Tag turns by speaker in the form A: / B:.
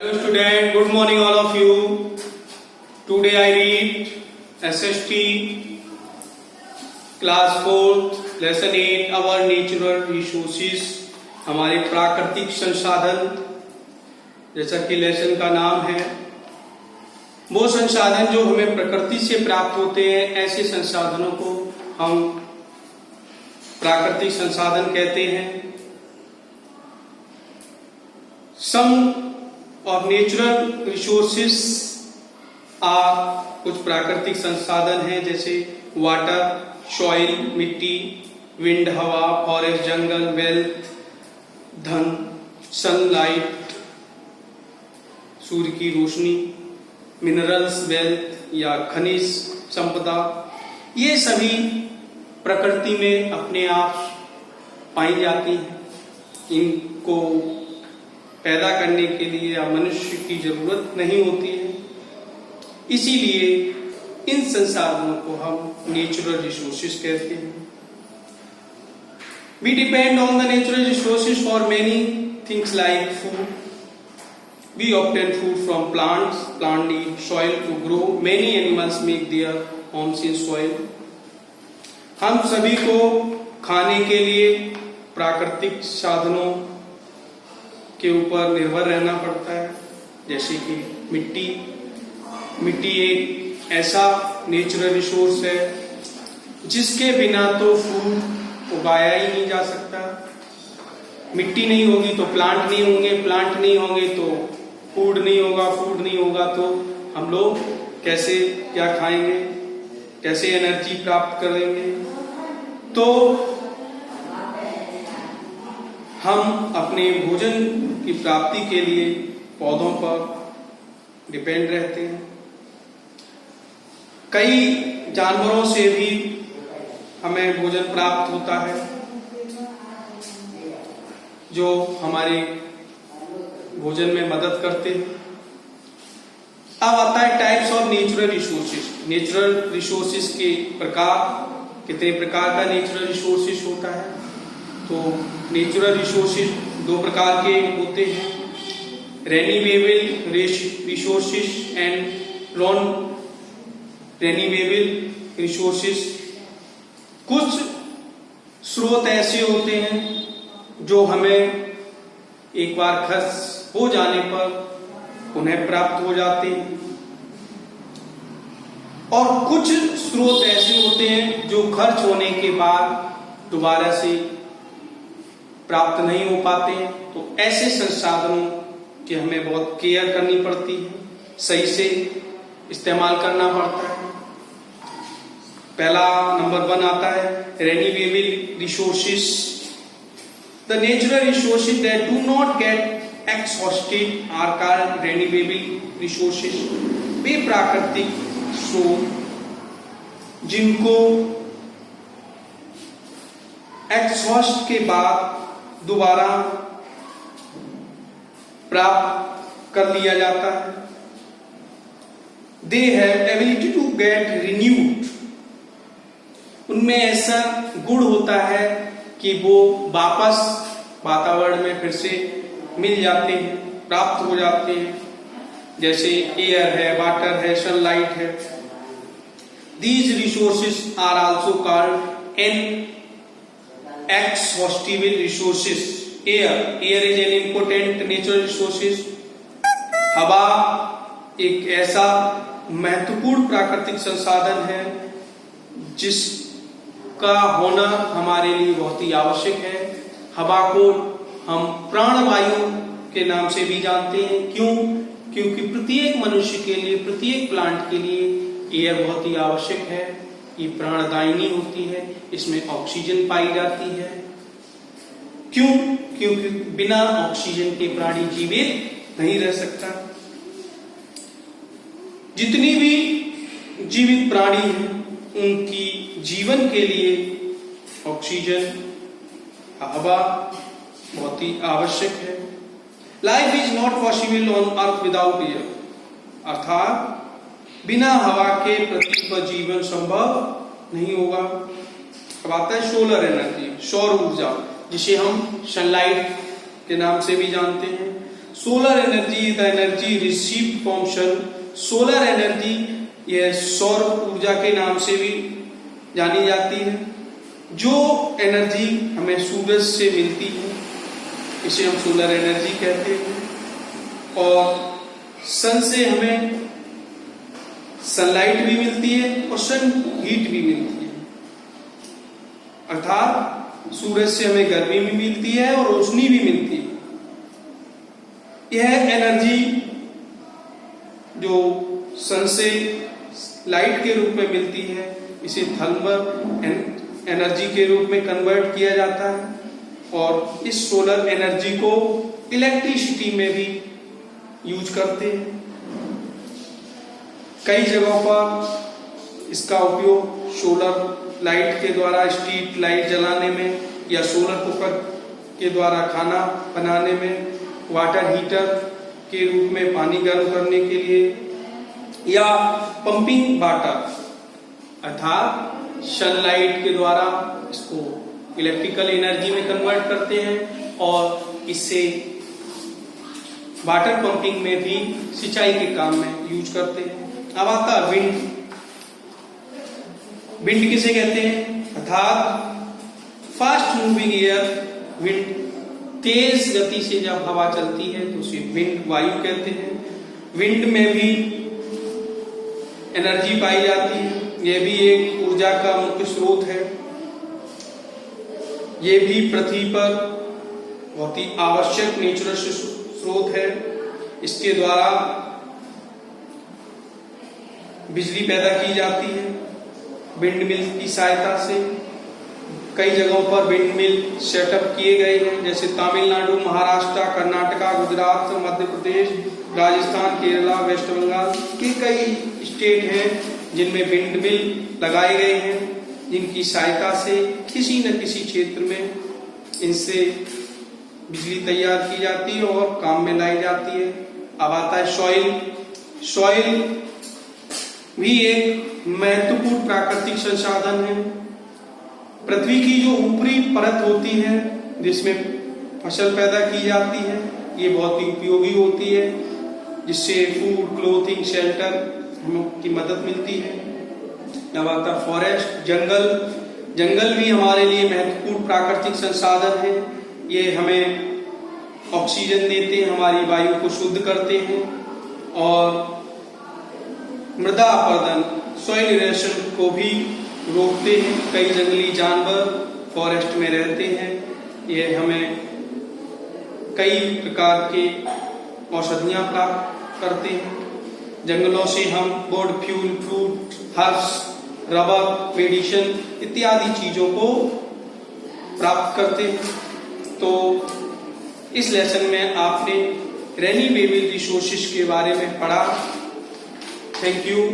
A: Hello student, good morning all of you. Today I read SST class 4 lesson 8 our natural resources, हमारे प्राकृतिक संसाधन। जैसा कि lesson का नाम है, वो संसाधन जो हमें प्रकृति से प्राप्त होते हैं, ऐसे संसाधनों को हम प्राकृतिक संसाधन कहते हैं। सम और नेचुरल रिसोर्सेस कुछ प्राकृतिक संसाधन हैं, जैसे वाटर, सॉइल, मिट्टी, विंड, हवा, फॉरेस्ट, जंगल, वेल्थ, धन, सनलाइट, सूर्य की रोशनी, मिनरल्स, वेल्थ या खनिज संपदा। ये सभी प्रकृति में अपने आप पाई जाती हैं। इनको पैदा करने के लिए या मनुष्य की जरूरत नहीं होती है, इसीलिए इन संसाधनों को हम नेचुरल रिसोर्सेज कहते हैं। We depend on the natural resources for many things like food. We obtain food from plants. Plants need soil to grow. Many animals make their homes in soil. हम सभी को खाने के लिए प्राकृतिक साधनों के ऊपर निर्भर रहना पड़ता है, जैसे कि मिट्टी। मिट्टी एक ऐसा नेचुरल रिसोर्स है जिसके बिना तो फूड उगाया ही नहीं जा सकता। मिट्टी नहीं होगी तो प्लांट नहीं होंगे, प्लांट नहीं होंगे तो फूड नहीं होगा, फूड नहीं होगा तो हम लोग कैसे क्या खाएंगे, कैसे एनर्जी प्राप्त करेंगे। तो हम अपने भोजन की प्राप्ति के लिए पौधों पर डिपेंड रहते हैं। कई जानवरों से भी हमें भोजन प्राप्त होता है, जो हमारे भोजन में मदद करते हैं। अब आता है types of natural resources. Natural resources के प्रकार, कितने प्रकार का नेचुरल रिसोर्सेज होता है। तो नेचुरल रिसोर्सेज दो प्रकार के होते हैं, renewable resources and non renewable resources. कुछ स्रोत ऐसे होते हैं जो हमें एक बार खर्च हो जाने पर पुनः प्राप्त हो जाते हैं, और कुछ स्रोत ऐसे होते हैं जो खर्च होने के बाद दोबारा से प्राप्त नहीं हो पाते हैं। तो ऐसे संसाधनों की हमें बहुत केयर करनी पड़ती है, सही से इस्तेमाल करना पड़ता है। पहला नंबर 1 आता है renewable resources. The natural resources that do not get exhausted are called renewable resources. वे प्राकृतिक स्रोत जिनको एक्सहॉस्ट के बाद दोबारा प्राप्त कर लिया जाता है। They have ability to get renewed. उनमें ऐसा गुण होता है कि वो वापस वातावरण में फिर से मिल जाते हैं, प्राप्त हो जाते हैं, जैसे एयर है, वाटर है, सनलाइट है। These resources are also called in exhaustible resources. Air is an important natural resources. हवा एक ऐसा महत्वपूर्ण प्राकृतिक संसाधन है जिसका होना हमारे लिए बहुत ही आवश्यक है। हवा को हम प्राणवायु के नाम से भी जानते हैं। क्यों? क्योंकि प्रत्येक मनुष्य के लिए, प्रत्येक प्लांट के लिए एयर बहुत ही आवश्यक है। ये प्राणदायिनी होती है, इसमें ऑक्सीजन पाई जाती है। क्यों? क्योंकि बिना ऑक्सीजन के प्राणी जीवित नहीं रह सकता। जितनी भी जीवित प्राणी हैं, उनकी जीवन के लिए ऑक्सीजन, हवा बहुत ही आवश्यक है। Life is not possible on earth without air. अर्थात बिना हवा के पृथ्वी पर जीवन संभव नहीं होगा। अब आता है सोलर एनर्जी, सौर ऊर्जा, जिसे हम सनलाइट के नाम से भी जानते हैं। Solar energy the energy received from sun. Solar energy यह सौर ऊर्जा के नाम से भी जानी जाती है। जो एनर्जी हमें सूरज से मिलती है इसे हम सोलर एनर्जी कहते हैं। और सन से हमें सनलाइट भी मिलती है और सन हीट भी मिलती है, अर्थात सूरज से हमें गर्मी भी मिलती है और रोशनी भी मिलती है। यह एनर्जी जो सन से लाइट के रूप में मिलती है इसे थर्मल एनर्जी के रूप में कन्वर्ट किया जाता है और इस सोलर एनर्जी को इलेक्ट्रिसिटी में भी यूज करते हैं। कई जगहों पर इसका उपयोग सोलर लाइट के द्वारा स्ट्रीट लाइट जलाने में या सोलर कुकर के द्वारा खाना बनाने में, वाटर हीटर के रूप में पानी गर्म करने के लिए, या पंपिंग वाटर अर्थात सनलाइट के द्वारा इसको इलेक्ट्रिकल एनर्जी में कन्वर्ट करते हैं और इससे वाटर पंपिंग में भी सिंचाई के काम में यूज करते हैं। अब आता है विंड। विंड किसे कहते हैं? अर्थात फास्ट मूविंग एयर। विंड तेज गति से जब हवा चलती है तो उसे विंड वायु कहते हैं। विंड में भी एनर्जी पाई जाती है, यह भी एक ऊर्जा का मुख्य स्रोत है। यह भी पृथ्वी पर बहुत ही आवश्यक नेचुरल स्रोत है। इसके द्वारा बिजली पैदा की जाती है विंड मिल की सहायता से। कई जगहों पर विंड मिल सेटअप किए गए हैं, जैसे तमिलनाडु, महाराष्ट्र, कर्नाटका, गुजरात, मध्य प्रदेश, राजस्थान, केरला, वेस्ट बंगाल के कई स्टेट हैं जिनमें विंड मिल लगाए गए हैं, जिनकी सहायता से किसी न किसी क्षेत्र में इनसे बिजली तैयार की जाती है और काम में लाई जाती है। अब आता है सॉइल। सॉइल भी एक महत्वपूर्ण प्राकृतिक संसाधन है। पृथ्वी की जो ऊपरी परत होती है जिसमें फसल पैदा की जाती है, ये बहुत ही उपयोगी होती है, जिससे फूड, क्लोथिंग, शेल्टर की मदद मिलती है। अब आता है फॉरेस्ट, जंगल। जंगल भी हमारे लिए महत्वपूर्ण प्राकृतिक संसाधन है। ये हमें ऑक्सीजन देते हैं, हमारी वायु को शुद्ध करते हैं और मृदा अपरदन, सॉइल इरोशन को भी रोकते हैं। कई जंगली जानवर फॉरेस्ट में रहते हैं, ये हमें कई प्रकार के औषधियां प्राप्त करते हैं। जंगलों से हम would, fuel, fruit, herbs, rubber, medicine इत्यादि चीजों को प्राप्त करते हैं। तो इस लेसन में आपने रेन्यूएबल रिसोर्सेज के बारे में पढ़ा। Thank you.